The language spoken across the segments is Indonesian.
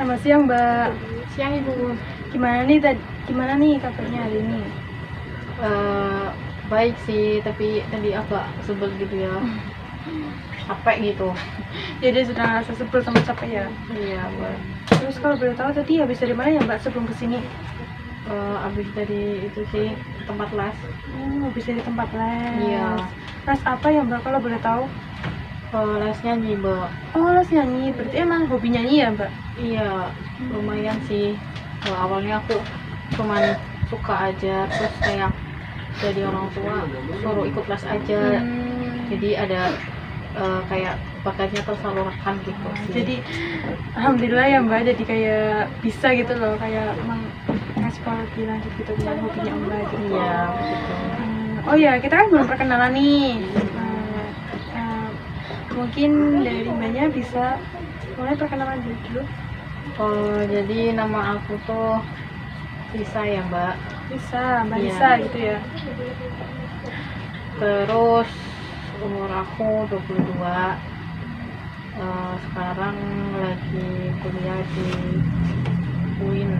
Selamat siang, Mbak. Siang Ibu. Gimana nih kabarnya hari ini? Baik sih, tapi tadi agak sebel gitu ya, capek gitu. Jadi sedang rasa sebel sama capek ya. Iya, Mbak. Terus kalau boleh tahu tadi habis dari mana ya, Mbak, sebelum kesini? Abis dari itu sih tempat les. Habis dari tempat les. Iya. Les apa ya, Mbak, kalau boleh tahu? Les nyanyi, Mbak. Oh, les nyanyi. Berarti emang hobi nyanyi ya, Mbak? Iya, lumayan sih. Awalnya aku cuman suka aja, terus kayak jadi orang tua suruh ikut les aja. Jadi ada kayak bakatnya tersalurkan gitu sih. Jadi alhamdulillah ya, Mbak, jadi kayak bisa gitu loh, kayak emang ngasih lebih lanjut gitu dengan hobinya Mbak gitu. Iya, begitu. Oh ya, kita kan belum perkenalan nih. Mungkin dari Mbaknya bisa mulai perkenalan dulu. Jadi nama aku tuh Lisa ya, Mbak. Lisa, Mbak Iya. Lisa gitu ya. Terus umur aku 22. Sekarang lagi kuliah di UIN.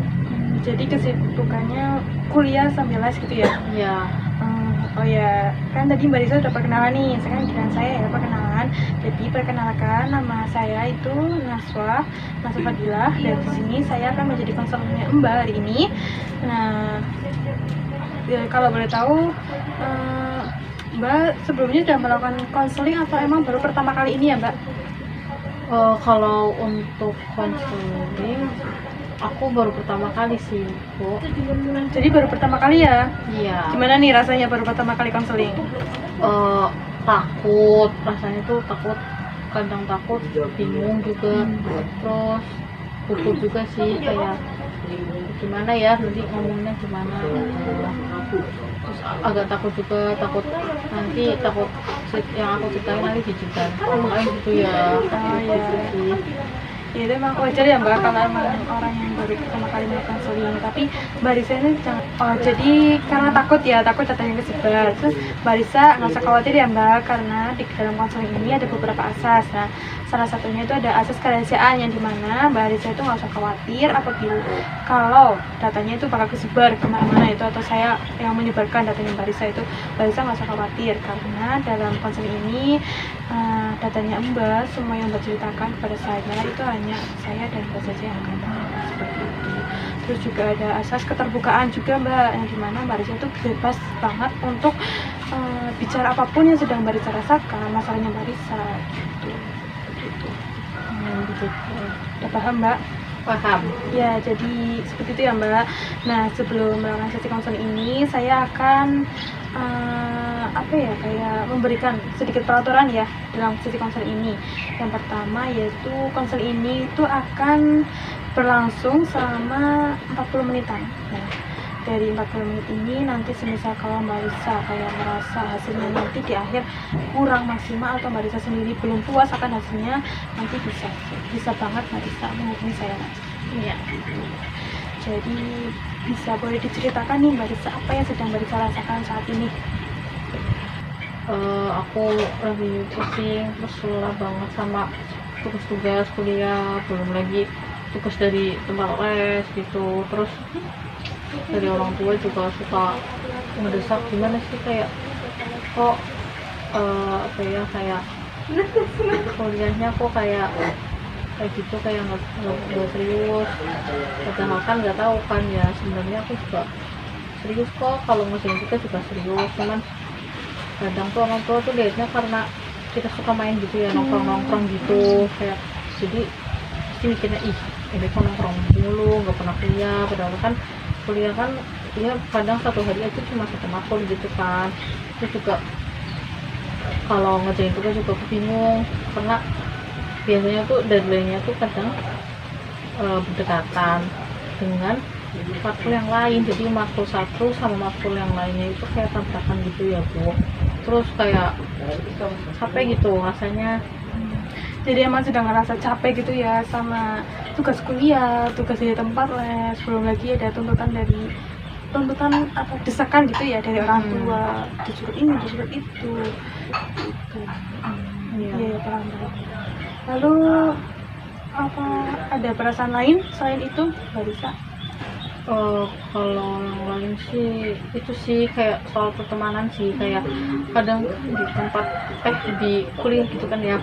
Jadi kesibukannya kuliah sambil les gitu ya. Iya. Oh ya, kan tadi Mbak Lisa udah perkenalan nih. Sekarang giliran saya ya perkenalan. Jadi perkenalkan, nama saya itu Naswa Fadilah, dan di sini saya akan menjadi konselornya Mbak hari ini. Nah, kalau boleh tahu, Mbak sebelumnya sudah melakukan konseling atau emang baru pertama kali ini ya, Mbak? Kalau untuk konseling aku baru pertama kali sih, Bu. Jadi baru pertama kali ya? Iya. Gimana nih rasanya baru pertama kali konseling? Takut, rasanya tuh takut, kadang takut, bingung juga, terus takut juga sih, kayak gimana ya nanti ngomongnya gimana, terus agak takut juga, takut yang aku ceritain nanti dijual kayak gitu ya. Oh ya. Gitu sih. Ya itu emang wajar ya, Mbak, kalau emang orang yang baru pertama kali melakukan konseling. Tapi Mbak Risa ini jangan, jadi karena takut datanya kesebar. Terus Mbak Risa nggak usah khawatir ya, Mbak, karena di dalam konseling ini ada beberapa asas. Nah, salah satunya itu ada asas kerahasiaan, yang dimana Mbak Risa itu nggak usah khawatir apabila kalau datanya itu bakal kesebar kemana-mana itu, atau saya yang menyebarkan datanya Mbak Risa itu. Mbak Risa nggak usah khawatir, karena dalam konseling ini datanya Mbak, semua yang Mbak ceritakan kepada saya itu hanya saya dan Mbak saja yang akan tahu, seperti itu. Terus juga ada asas keterbukaan juga, Mbak, yang dimana Mbak Risa itu bebas banget untuk bicara apapun yang sedang Mbak Risa rasakan, masalahnya Mbak Risa gitu. Begitu. Gitu. Udah paham, Mbak? Paham. Ya, jadi seperti itu ya, Mbak. Nah, sebelum melakukan sesi konseling ini, saya akan kayak memberikan sedikit peraturan ya dalam sesi konseling ini. Yang pertama yaitu konseling ini itu akan berlangsung selama 40 menitan. Nah, dari 40 menit ini nanti semisal kalau Mbak Risa kayak merasa hasilnya nanti di akhir kurang maksimal, atau Mbak Risa sendiri belum puas akan hasilnya, nanti bisa banget Mbak Risa menghubungi saya nanti. Iya. Jadi boleh diceritakan nih Mbak Risa, apa yang sedang Mbak Risa rasakan saat ini? Aku lagi pusing, terus lelah banget sama tugas-tugas kuliah, belum lagi tugas dari tempat les gitu. Terus dari orang tua juga suka ngedesak, gimana sih kayak kok kayak kuliahnya kok kayak gitu, kayak nggak serius. Padahal kan nggak tahu kan ya, sebenarnya aku juga serius kok, kalau ngerjain kita juga serius. Cuman kadang tuh orang tua tuh lihatnya karena kita suka main gitu ya, nongkrong gitu, kayak jadi pasti mikirnya ini kok nongkrong mulu, nggak pernah kuliah. Padahal kan kuliah kan ya kadang satu hari aja cuma satu matkul gitu kan. Terus juga kalau ngerjain tugas juga bingung, karena biasanya tuh deadline-nya tuh kadang berdekatan dengan matkul yang lain, jadi matkul satu sama matkul yang lainnya itu kayak tabrakan gitu ya, Bu. Terus kayak capek gitu rasanya. Jadi emang sedang ngerasa capek gitu ya sama tugas kuliah, tugas di tempat les, belum lagi ada tuntutan desakan gitu ya dari orang tua, disuruh ini disuruh itu gitu. Iya, paham. Lalu apa ada perasaan lain selain itu Mbak Risa? Kalau yang lain sih itu sih kayak soal pertemanan sih, kayak kadang di tempat di kuliah gitu kan ya,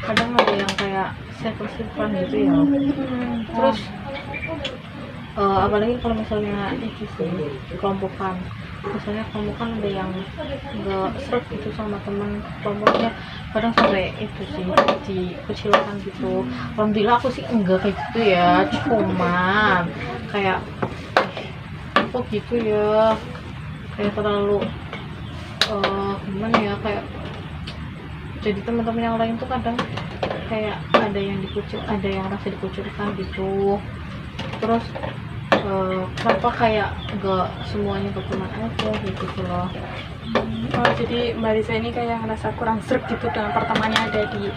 kadang ada yang kayak circle-circlean gitu ya. Terus apalagi kalau misalnya itu sih kelompokan, misalnya kelompokan ada yang nggak seret gitu sama teman kelompoknya, kadang sampai itu sih dikucilkan gitu. Alhamdulillah aku sih enggak kayak gitu ya, cuman kayak kok gitu ya, kayak terlalu gimana ya, kayak jadi teman-teman yang lain tuh kadang kayak ada yang rasa dikucilkan gitu. Terus kenapa kayak gak semuanya berteman aja gitu loh. Oh, jadi Mbak Risa ini kayak ngerasa kurang sreg gitu dengan pertemanannya ada di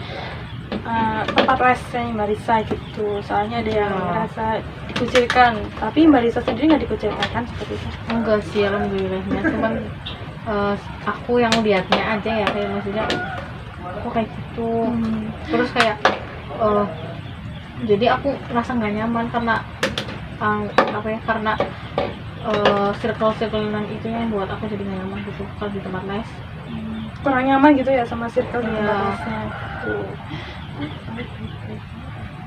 tempat lesnya Mbak Risa gitu. Soalnya ada yang ngerasa dikucilkan, tapi Mbak Risa sendiri nggak dikucilkan kan seperti itu? Enggak sih, alhamdulillahnya. Cuman aku yang lihatnya aja ya, kayak maksudnya kok kayak gitu. Terus kayak jadi aku ngerasa nggak nyaman karena karena circle-circlean itu yang buat aku jadi nggak nyaman gitu kalau di tempat les. Kurang nyaman gitu ya sama circle di tempat Iya. lesnya gitu.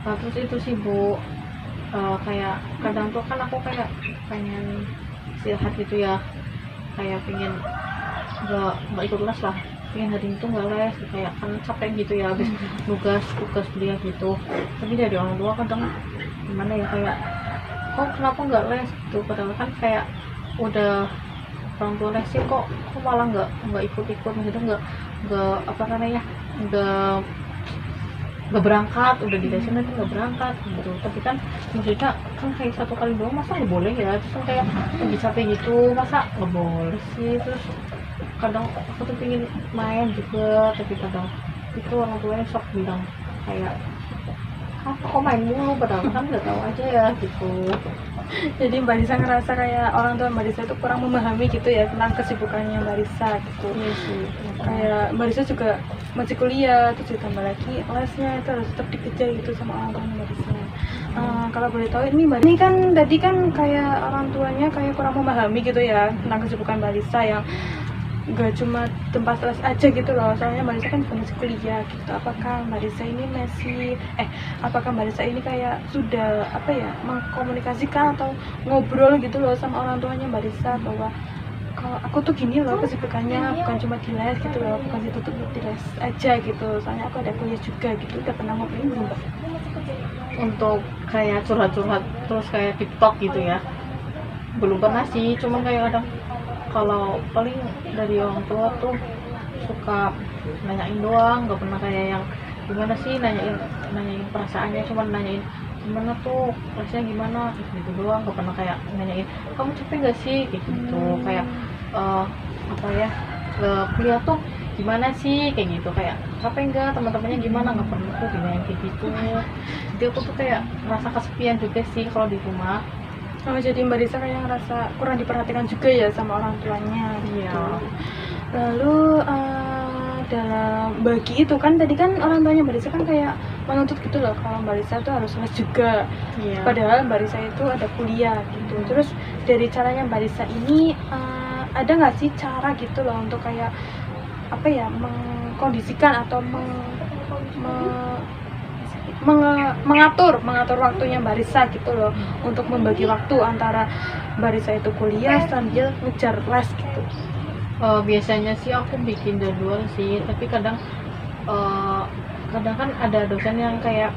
Nah, terus itu sih Bu, kayak kadang tuh kan aku kayak pengen istirahat gitu ya, kayak pengen nggak ikut les lah, pengen hari itu nggak les, kayak kan capek gitu ya habis tugas kuliah gitu. Tapi dari orang tua kadang gimana ya, kayak kok kenapa nggak les gitu, padahal kan kayak udah orang tua lesin kok malah nggak ikut-ikut, maksudnya nggak apa namanya, nggak berangkat, udah di lesin tapi nggak berangkat gitu. Tapi kan maksudnya kan kayak 1 kali doang, masa nggak boleh ya, terus kan kayak lagi capek gitu, masa nggak boleh sih. Terus kadang aku tuh pengen main juga, tapi kadang itu orang tuanya sok bilang kayak apa kok main mulu, padahal kan nggak tahu aja ya gitu. Jadi Mbak Risa ngerasa kayak orang tua Mbak Risa itu kurang memahami gitu ya tentang kesibukannya Mbak Risa gitu. Iya sih, Kayak Mbak Risa juga masih kuliah, terus ditambah lagi lesnya itu harus tetap dikejar gitu sama orang tua Mbak Risa. Kalau boleh tahu ini Mbak, ini kan tadi kan kayak orang tuanya kayak kurang memahami gitu ya tentang kesibukan Mbak Risa yang gak cuma tempat les aja gitu loh, soalnya Mbak Risa kan juga masih kuliah gitu. Apakah Mbak Risa ini apakah Mbak Risa ini kayak sudah apa ya, mengkomunikasikan atau ngobrol gitu loh sama orang tuanya Mbak Risa bahwa kalau aku tuh gini loh kesibukannya, bukan cuma di les gitu loh, bukan ditutup di les aja gitu, soalnya aku ada kuliah juga gitu. Udah pernah ngobrolin belum Mbak? untuk kayak curhat-curhat terus kayak TikTok gitu ya, belum pernah sih. Cuman kayak kadang kalau paling dari orang tua tuh suka nanyain doang, nggak pernah kayak yang gimana sih, nanyain perasaannya, cuman nanyain gimana tuh rasanya gimana gitu doang, nggak pernah kayak nanyain kamu capek nggak sih kayak gitu. Kayak apa ya, kuliah tuh gimana sih kayak gitu, kayak capek nggak, teman-temannya gimana, nggak pernah tuh dinyain kayak gitu. Jadi aku tuh kayak merasa kesepian juga sih kalau di rumah. Oh, jadi Mbak Risa kayak ngerasa kurang diperhatikan juga ya sama orang tuanya. Iya. Lalu dalam bagi itu kan tadi kan orang tuanya Mbak Risa kan kayak menuntut gitu loh kalau Mbak Risa tuh harus les juga. Iya. Padahal Mbak Risa itu ada kuliah gitu. Terus dari caranya Mbak Risa ini ada nggak sih cara gitu loh untuk kayak apa ya, mengkondisikan atau mengatur waktunya Mbak Risa gitu loh, untuk membagi waktu antara Mbak Risa itu kuliah sambil ngejar les gitu. Biasanya sih aku bikin jadwal sih, tapi kadang kan ada dosen yang kayak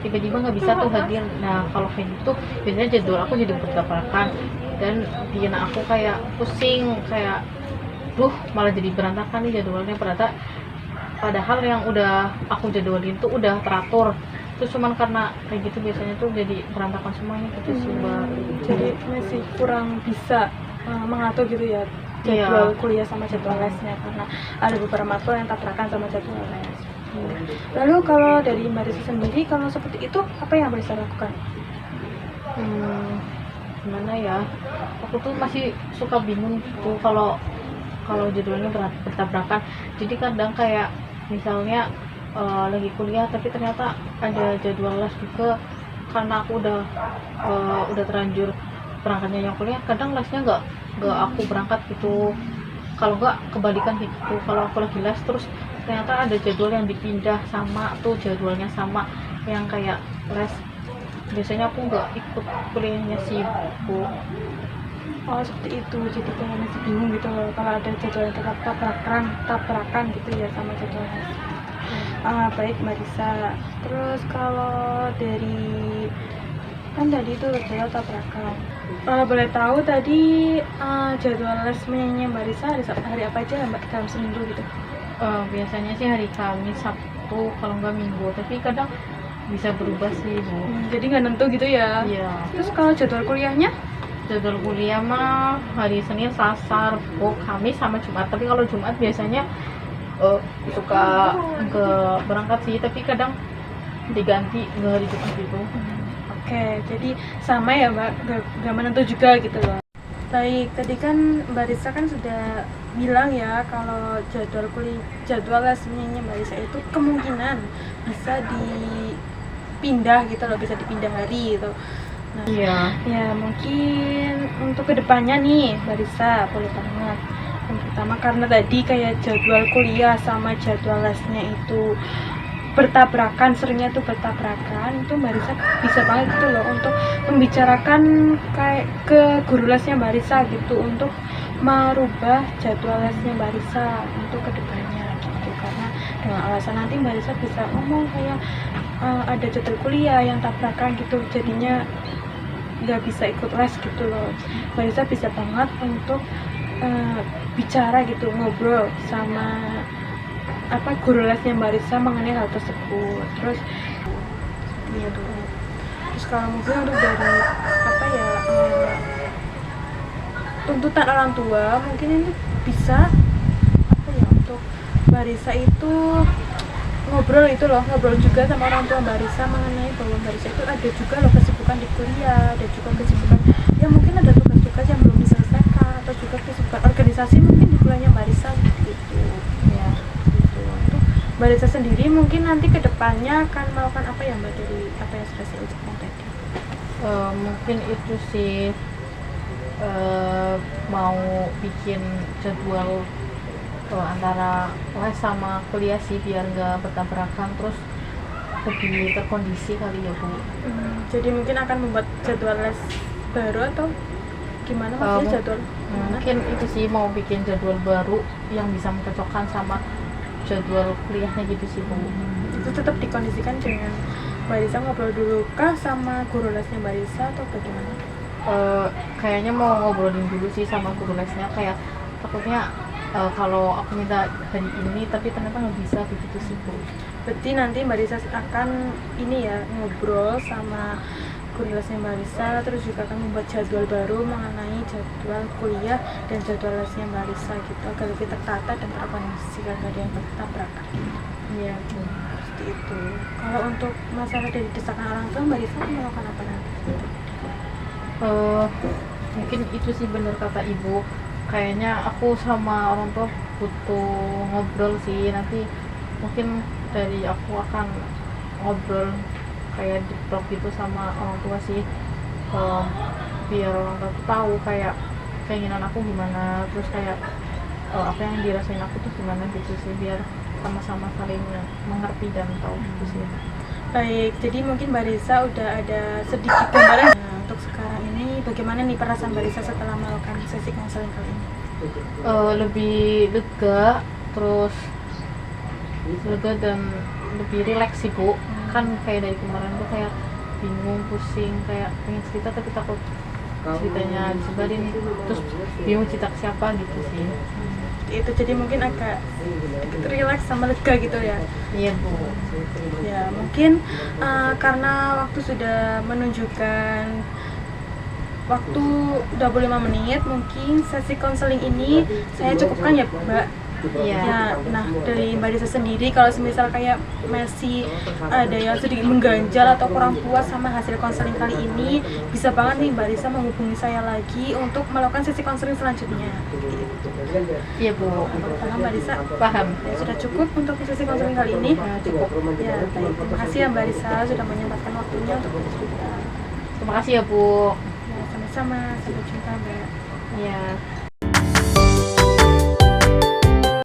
tiba-tiba nggak bisa tuh hadir. Nah kalau kayak gitu biasanya jadwal aku jadi berantakan dan bikin aku kayak pusing, kayak malah jadi berantakan nih jadwalnya, padahal yang udah aku jadwalin tuh udah teratur. Terus cuman karena kayak gitu biasanya tuh jadi berantakan semuanya gitu sih Mbak. Jadi masih kurang bisa mengatur gitu ya jadwal kuliah sama jadwal lesnya, karena ada beberapa matkul yang tabrakan sama jadwal les. Lalu kalau dari Mbak Risa sendiri, kalau seperti itu apa yang Mbak Risa lakukan? Gimana ya, aku tuh masih suka bingung gitu kalau jadwalnya bertabrakan. Jadi kadang kayak misalnya lagi kuliah tapi ternyata ada jadwal les juga, karena aku udah terlanjur berangkatnya yang kuliah, kadang lesnya nggak aku berangkat gitu, kalau nggak kebalikan gitu, kalau aku lagi les terus ternyata ada jadwal yang dipindah sama tuh jadwalnya sama yang kayak les, biasanya aku nggak ikut kuliahnya sih Bu. Oh seperti itu, jadi kayak masih bingung gitu loh kalau ada jadwal yang tetap tabrakan gitu ya sama jadwalnya. Baik Mbak Risa, terus kalau dari kan tadi itu jadwal tabrakan, boleh tahu tadi jadwal les menyanyi Mbak Risa hari apa aja ya Mbak dalam seminggu gitu? Biasanya sih hari Kamis, Sabtu, kalau nggak Minggu, tapi kadang bisa berubah sih Bu. Jadi nggak nentu gitu ya? Iya. Terus kalau jadwal kuliahnya? Jadwal kuliah mah hari Senin, Selasa, Rabu, Kamis sama Jumat. Tapi kalau Jumat biasanya suka nggak berangkat sih, tapi kadang diganti ke hari Jumat gitu. Oke, jadi sama ya Mbak, nggak menentu juga gitu loh. Baik, tadi kan Mbak Risa kan sudah bilang ya kalau jadwal les menyanyi Mbak Risa itu kemungkinan bisa dipindah gitu loh, bisa dipindah hari gitu. Nah, Iya. ya mungkin untuk kedepannya nih Mbak Risa boleh banget. Yang pertama karena tadi kayak jadwal kuliah sama jadwal lesnya itu seringnya tuh bertabrakan, itu Mbak Risa bisa banget gitu loh untuk membicarakan kayak ke guru lesnya Mbak Risa gitu untuk merubah jadwal lesnya Mbak Risa untuk kedepannya gitu, karena dengan alasan nanti Mbak Risa bisa ngomong kayak ada jadwal kuliah yang tabrakan gitu, jadinya nggak bisa ikut les gitu loh. Mbak Risa bisa banget untuk bicara gitu, ngobrol sama guru lesnya Mbak Risa mengenai hal tersebut. Terus ya tuh. Terus kalau mungkin untuk dari tuntutan orang tua, mungkin ini bisa untuk Mbak Risa itu ngobrol juga sama orang tua Mbak Risa mengenai bahwa Mbak Risa itu ada juga loh kesibukan di kuliah, ada juga kesibukan ya mungkin ada tugas-tugas yang belum diselesaikan, atau juga kesibukan organisasi mungkin di kuliahnya Mbak Risa gitu ya. Untuk Mbak Risa sendiri mungkin nanti kedepannya akan melakukan apa ya Mbak, dari apa yang sudah saya ucapkan tadi? Mungkin itu sih, mau bikin jadwal antara les sama kuliah sih biar nggak bertabrakan, terus lebih terkondisi kali ya Bu. Jadi mungkin akan membuat jadwal les baru atau gimana maksudnya jadwal? Mungkin itu sih, mau bikin jadwal baru yang bisa mencocokkan sama jadwal kuliahnya gitu sih Bu. Itu tetap dikondisikan dengan Mbak Risa ngobrol dulu kah sama guru lesnya Mbak Risa atau bagaimana? Kayaknya mau ngobrolin dulu sih sama guru lesnya, kayak takutnya kalau aku minta hari ini tapi ternyata nggak bisa begitu sih Bu. Berarti nanti Mbak Risa akan ngobrol sama guru lesnya Mbak Risa, terus juga akan membuat jadwal baru mengenai jadwal kuliah dan jadwal lesnya Mbak Risa gitu, agar lebih tertata dan terorganisasi, agar ada yang bertabrakan. Iya Bu. Seperti itu. Kalau untuk masalah dari desakan orang tua, Mbak Risa melakukan apa nanti? Mungkin itu sih benar kata Ibu, kayaknya aku sama orang tua butuh ngobrol sih, nanti mungkin dari aku akan ngobrol kayak di talk gitu sama orang tua sih, biar orang tua tahu kayak keinginan aku gimana, terus kayak apa yang dirasain aku tuh gimana gitu sih, biar sama-sama saling mengerti dan tahu gitu sih. Baik, jadi mungkin Mbak Risa udah ada sedikit gambaran. Untuk sekarang ini bagaimana nih perasaan Mbak Risa setelah melakukan sesi konseling kali ini? Lebih lega, terus lega dan lebih rileks sih Bu. Kan kayak dari kemarin tuh kayak bingung, pusing, kayak pengen cerita tapi takut ceritanya disebarin, terus bingung cerita ke siapa gitu sih. Itu jadi mungkin agak sedikit rileks sama lega gitu ya. Iya Bu. Ya mungkin karena waktu sudah menunjukkan waktu 25 menit, mungkin sesi konseling ini saya cukupkan ya Mbak. Iya. Ya, nah dari Mbak Risa sendiri kalau semisal kayak masih ada yang sedikit mengganjal atau kurang puas sama hasil konseling kali ini, bisa banget nih Mbak Risa menghubungi saya lagi untuk melakukan sesi konseling selanjutnya. Iya Bu, Paham Mbak Risa? paham. Ya, sudah cukup untuk sesi konseling kali ini. Nah, cukup. Ya, baik. Terima kasih ya Mbak Risa sudah menyempatkan waktunya untuk bercerita. Terima kasih ya Bu. Ya, sama-sama. Sampai jumpa Mbak. Iya.